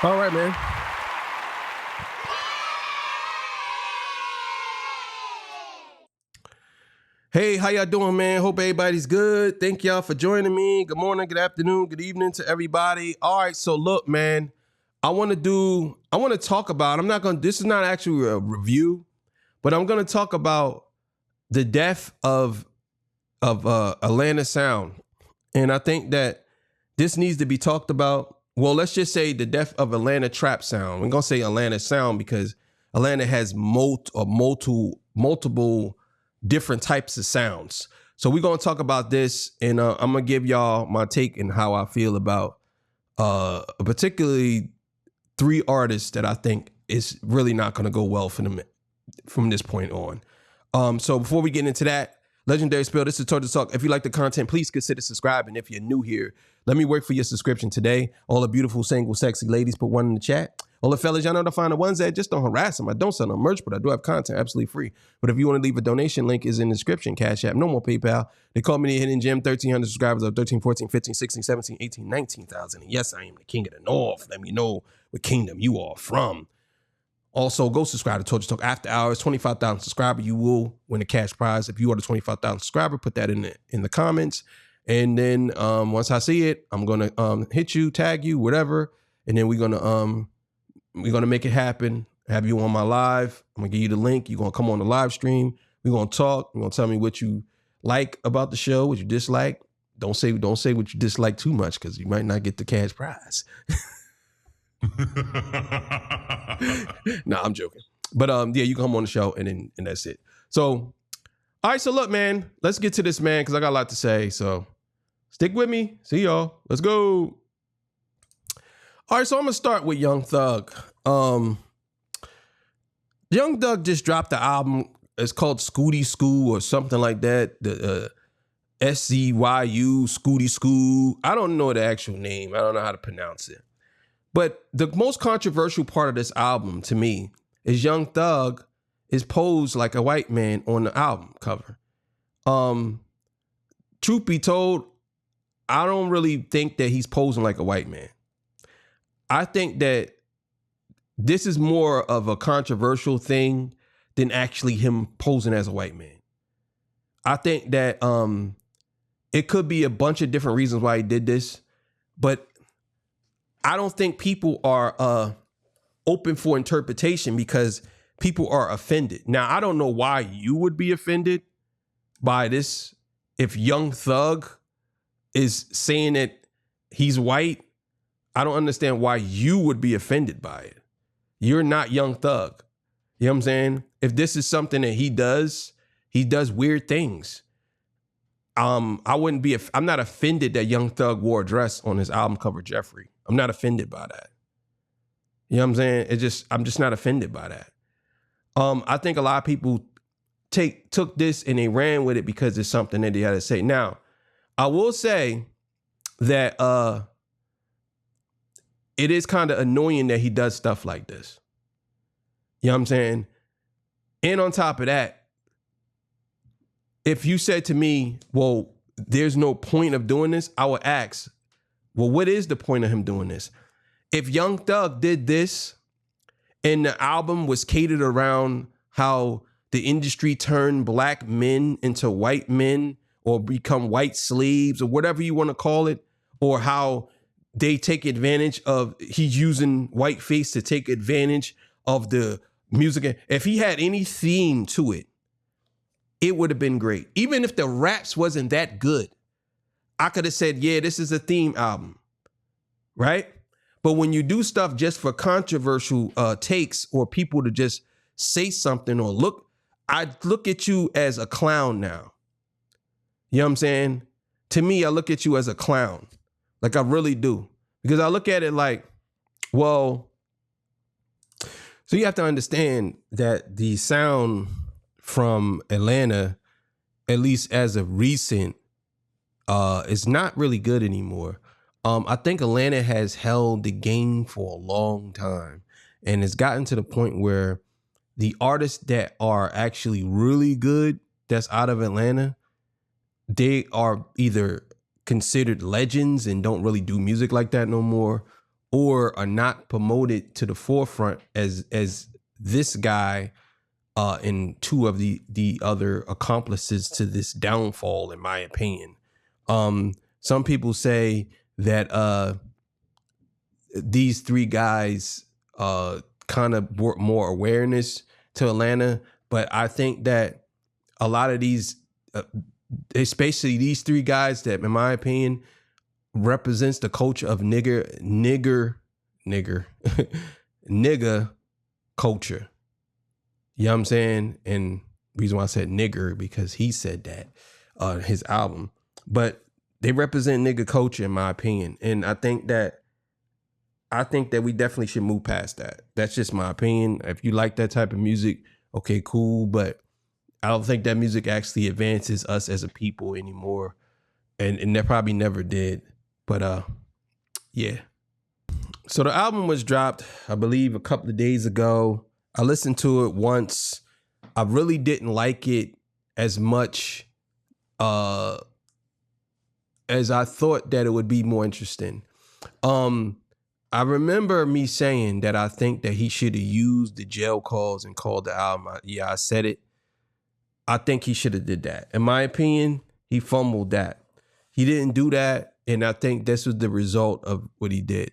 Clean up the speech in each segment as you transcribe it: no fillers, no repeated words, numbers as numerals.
All right, man. Hey, how y'all doing, man? Hope everybody's good. Thank y'all for joining me. Good morning, good afternoon, good evening to everybody. All right, so look, man, I want to talk about, this is not actually a review, but I'm going to talk about the death of Atlanta Sound. And I think that this needs to be talked about. Well, let's just say the death of Atlanta Trap Sound. We're going to say Atlanta Sound because Atlanta has multiple different types of sounds. So we're going to talk about this, and I'm going to give y'all my take and how I feel about particularly three artists that I think is really not going to go well for them from this point on. So before we get into that, Legendary Spill, this is Total Talk. If you like the content, please consider subscribing. If you're new here, let me work for your subscription today. All the beautiful, single, sexy ladies, put one in the chat. All the fellas, y'all know to find the ones that just don't harass them. I don't sell no merch, but I do have content absolutely free. But if you want to leave a donation, link is in the description. Cash App, no more PayPal. They call me the Hidden Gem. 1,300 subscribers of 13, 14, 15, 16, 17, 18, 19,000. And yes, I am the king of the north. Let me know what kingdom you are from. Also, go subscribe to Torture Talk After Hours. 25,000 subscriber, you will win a cash prize. If you are the 25,000 subscriber, put that in the comments. And then once I see it, I'm gonna hit you, tag you, whatever, and then we're gonna make it happen. Have you on my live? I'm gonna give you the link. You're gonna come on the live stream. We're gonna talk. You're gonna tell me what you like about the show, what you dislike. Don't say what you dislike too much because you might not get the cash prize. Nah, I'm joking. But yeah, you come on the show and that's it. So, all right, so look, man, let's get to this, man, because I got a lot to say. So stick with me. See y'all. Let's go. All right, so I'm gonna start with Young Thug. Young Thug just dropped the album. It's called Scooty Scoo or something like that. The SCYU Scooty Scoo. I don't know the actual name. I don't know how to pronounce it. But the most controversial part of this album to me is Young Thug is posed like a white man on the album cover. Truth be told, I don't really think that he's posing like a white man. I think that this is more of a controversial thing than actually him posing as a white man. I think that it could be a bunch of different reasons why he did this, but I don't think people are open for interpretation because people are offended. Now, I don't know why you would be offended by this. If Young Thug is saying that he's white, I don't understand why you would be offended by it. You're not Young Thug. You know what I'm saying? If this is something that he does weird things. I'm not offended that Young Thug wore a dress on his album cover, Jeffrey. I'm not offended by that. You know what I'm saying? I'm just not offended by that. I think a lot of people took this and they ran with it because it's something that they had to say. Now, I will say that it is kind of annoying that he does stuff like this. You know what I'm saying? And on top of that, if you said to me, well, there's no point of doing this, I would ask, well, what is the point of him doing this? If Young Thug did this and the album was catered around how the industry turned black men into white men or become white slaves or whatever you want to call it, or how they take advantage of, he's using whiteface to take advantage of the music. If he had any theme to it, it would have been great. Even if the raps wasn't that good, I could have said, yeah, this is a theme album, right? But when you do stuff just for controversial takes or people to just say something or look, I look at you as a clown now. You know what I'm saying? To me, I look at you as a clown. Like I really do. Because I look at it like, well, so you have to understand that the sound from Atlanta, at least as of recent, is not really good anymore. I think Atlanta has held the game for a long time, and it's gotten to the point where the artists that are actually really good that's out of Atlanta, they are either considered legends and don't really do music like that no more, or are not promoted to the forefront as this guy and two of the other accomplices to this downfall, in my opinion. Some people say that these three guys kind of brought more awareness to Atlanta, but I think that a lot of these, especially these three guys, that in my opinion represents the culture of nigga culture. You know what I'm saying? And the reason why I said nigger, because he said that on his album. But they represent nigga culture, in my opinion. And I think that we definitely should move past that. That's just my opinion. If you like that type of music, okay, cool. But I don't think that music actually advances us as a people anymore. And that probably never did. But yeah. So the album was dropped, I believe, a couple of days ago. I listened to it once. I really didn't like it as much as I thought that it would be more interesting. I remember me saying that I think that he should have used the jail calls and called the album. I said it. I think he should have did that. In my opinion, he fumbled that. He didn't do that, and I think this was the result of what he did.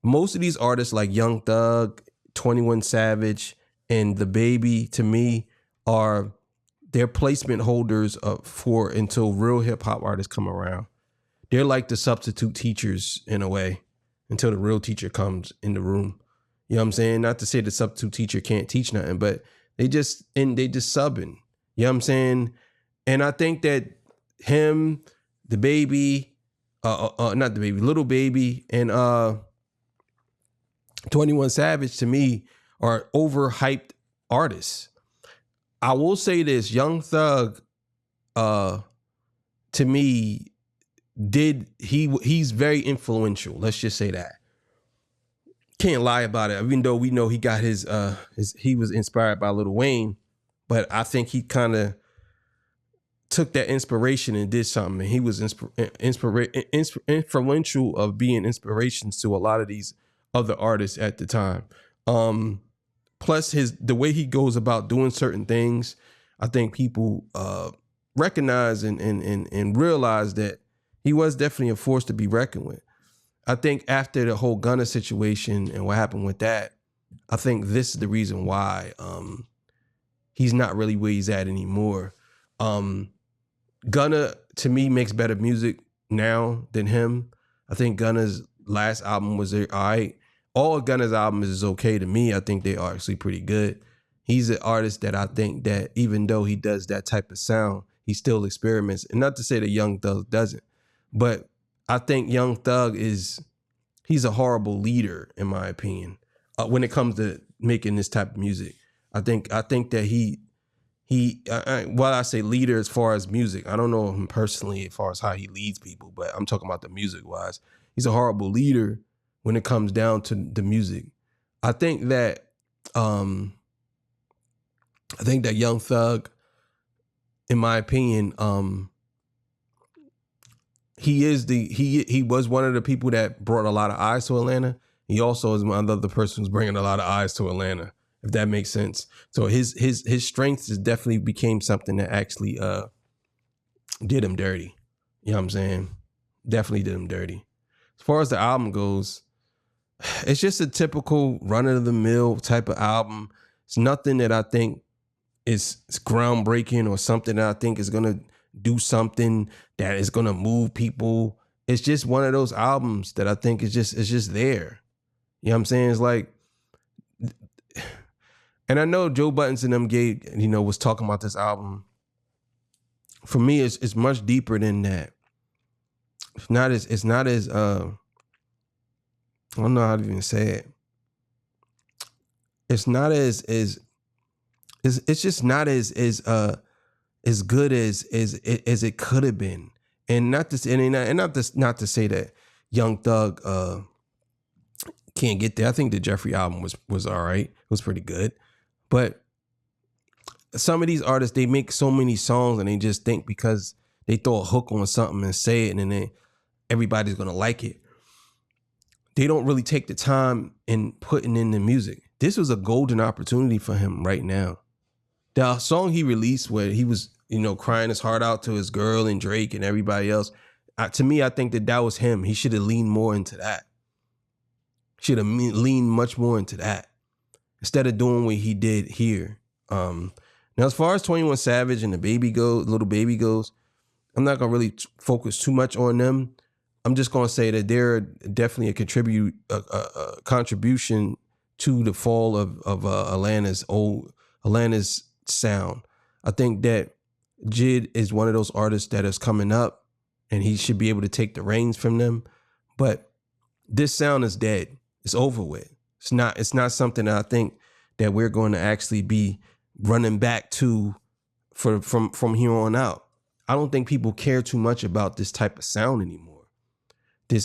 Most of these artists like Young Thug, 21 Savage, and The Baby, to me, they're placement holders for until real hip hop artists come around. They're like the substitute teachers in a way until the real teacher comes in the room. You know what I'm saying? Not to say the substitute teacher can't teach nothing, but they just subbing. You know what I'm saying? And I think that him, The Baby, not The Baby, Little Baby, and 21 Savage, to me, are overhyped artists. I will say this: Young Thug, to me, he's very influential. Let's just say that. Can't lie about it. Even though we know he got his he was inspired by Lil Wayne, but I think he kind of took that inspiration and did something. And he was influential of being inspirations to a lot of these other artists at the time. Plus the way he goes about doing certain things, I think people recognize and realize that he was definitely a force to be reckoned with. I think after the whole Gunna situation and what happened with that, I think this is the reason why he's not really where he's at anymore. Gunna, to me, makes better music now than him. I think Gunna's last album was all right. All of Gunna's albums is okay to me. I think they are actually pretty good. He's an artist that I think that even though he does that type of sound, he still experiments. And not to say that Young Thug doesn't, but I think Young Thug he's a horrible leader, in my opinion, when it comes to making this type of music. I think that while I say leader as far as music, I don't know him personally as far as how he leads people, but I'm talking about the music wise. He's a horrible leader when it comes down to the music. I think that Young Thug, in my opinion, he was one of the people that brought a lot of eyes to Atlanta. He also is one of the person who's bringing a lot of eyes to Atlanta, if that makes sense. So his strengths is definitely became something that actually did him dirty. You know what I'm saying? Definitely did him dirty. As far as the album goes, it's just a typical run-of-the-mill type of album. It's nothing that I think is groundbreaking or something that I think is going to do something that is going to move people. It's just one of those albums that I think is just there. You know what I'm saying? It's like, and I know Joe Buttons and them was talking about this album. For me, it's much deeper than that. It's not as I don't know how to even say it. It's not as it's just not as good as it could have been. And not to say that Young Thug can't get there. I think the Jeffrey album was all right. It was pretty good. But some of these artists, they make so many songs and they just think because they throw a hook on something and say it and then everybody's gonna like it. they don't really take the time in putting in the music. This was a golden opportunity for him right now. The song he released where he was, crying his heart out to his girl and Drake and everybody else. To me, I think that was him. He should have leaned more into that. Should have leaned much more into that instead of doing what he did here. Now, as far as 21 Savage and Little Baby goes, I'm not gonna really focus too much on them. I'm just gonna say that they're definitely a contribution to the fall of Atlanta's sound. I think that Jid is one of those artists that is coming up, and he should be able to take the reins from them. But this sound is dead. It's over with. It's not something that I think that we're going to actually be running back to from here on out. I don't think people care too much about this type of sound anymore.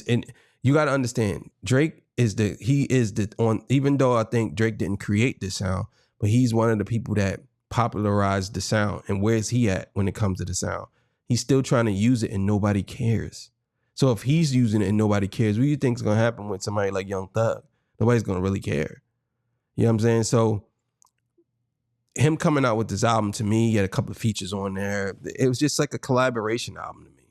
And you got to understand, Drake even though I think Drake didn't create this sound, but he's one of the people that popularized the sound. And where's he at when it comes to the sound? He's still trying to use it and nobody cares. So if he's using it and nobody cares, what do you think is going to happen with somebody like Young Thug? Nobody's going to really care. You know what I'm saying? So him coming out with this album, to me, he had a couple of features on there. It was just like a collaboration album to me.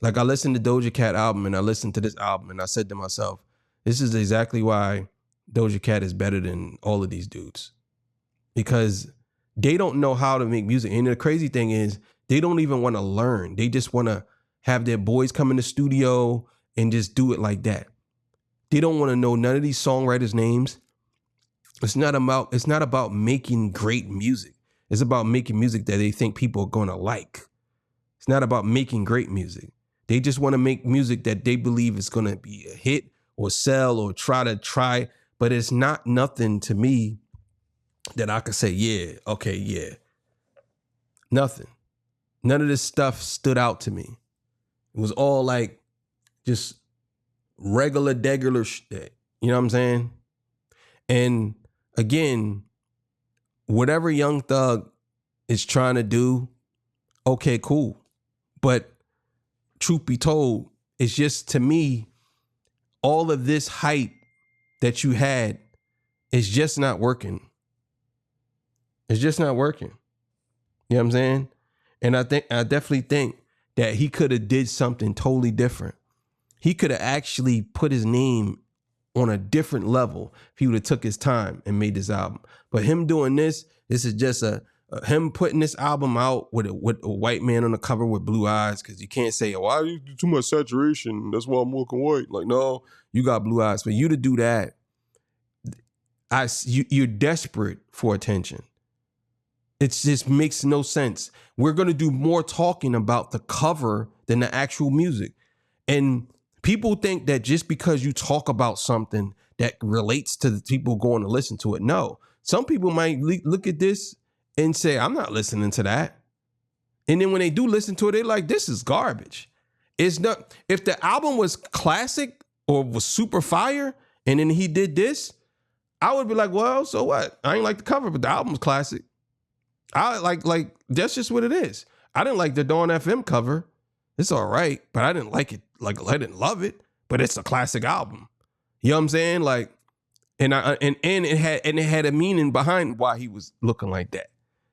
Like, I listened to Doja Cat album and I listened to this album and I said to myself, this is exactly why Doja Cat is better than all of these dudes. Because they don't know how to make music. And the crazy thing is, they don't even want to learn. They just want to have their boys come in the studio and just do it like that. They don't want to know none of these songwriters' names. It's not about making great music. It's about making music that they think people are going to like. It's not about making great music. They just want to make music that they believe is going to be a hit or sell or try. But it's not nothing to me that I could say, yeah, okay, yeah. Nothing. None of this stuff stood out to me. It was all like just regular shit. You know what I'm saying? And again, whatever Young Thug is trying to do, okay, cool. But truth be told, it's just, to me, all of this hype that you had is just not working. It's just not working. You know what I'm saying? And I definitely think that he could have did something totally different. He could have actually put his name on a different level if he would have took his time and made this album. But him doing this is just him putting this album out with a white man on the cover with blue eyes, because you can't say, why you do too much saturation? That's why I'm looking white. Like, no, you got blue eyes. For you to do that, you're desperate for attention. It just makes no sense. We're going to do more talking about the cover than the actual music. And people think that just because you talk about something that relates to the people going to listen to it. No, some people might look at this and say, I'm not listening to that. And then when they do listen to it, they're like, this is garbage. It's not. If the album was classic or was super fire and then he did this, I would be like, well, so what? I ain't like the cover, but the album's classic. I like that's just what it is. I didn't like the Dawn FM cover. It's all right, but I didn't like it. Like, I didn't love it, but it's a classic album. You know what I'm saying? Like, and it had a meaning behind why he was looking like that.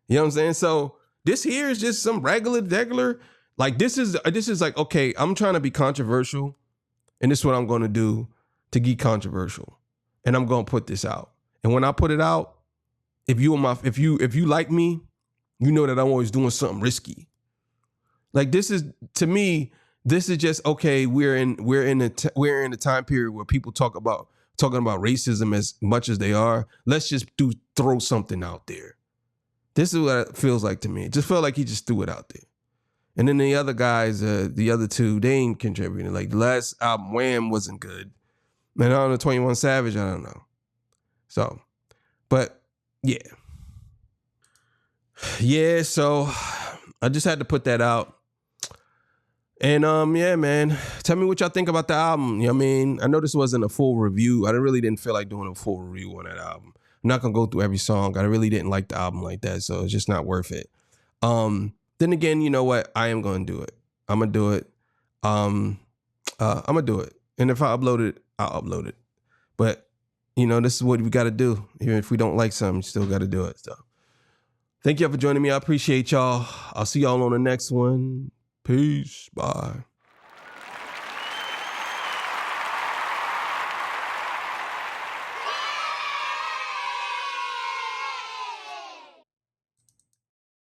You know what I'm saying? So this here is just some regular. Like, this is like, okay, I'm trying to be controversial, and this is what I'm going to do to get controversial, and I'm going to put this out. And when I put it out, if you like me, you know that I'm always doing something risky. Like, this is, to me, this is just, okay, we're in the time period where people talking about racism as much as they are. Let's just throw something out there. This is what it feels like to me. It just felt like he just threw it out there. And then the other guys, the other two, they ain't contributing. Like, the last album, Wham, wasn't good. And on the 21 Savage, I don't know. So, but yeah. Yeah, so I just had to put that out. And yeah, man, tell me what y'all think about the album. You know what I mean? I know this wasn't a full review. I really didn't feel like doing a full review on that album. I'm not gonna go through every song. I really didn't like the album like that, so it's just not worth it. Then again, you know what? I am gonna do it. I'm gonna do it. I'm gonna do it. And if I upload it I'll upload it. But, you know, this is what we got to do. Even if we don't like something, you still got to do it. So thank y'all for joining me. I appreciate y'all. I'll see y'all on the next one. Peace. Bye.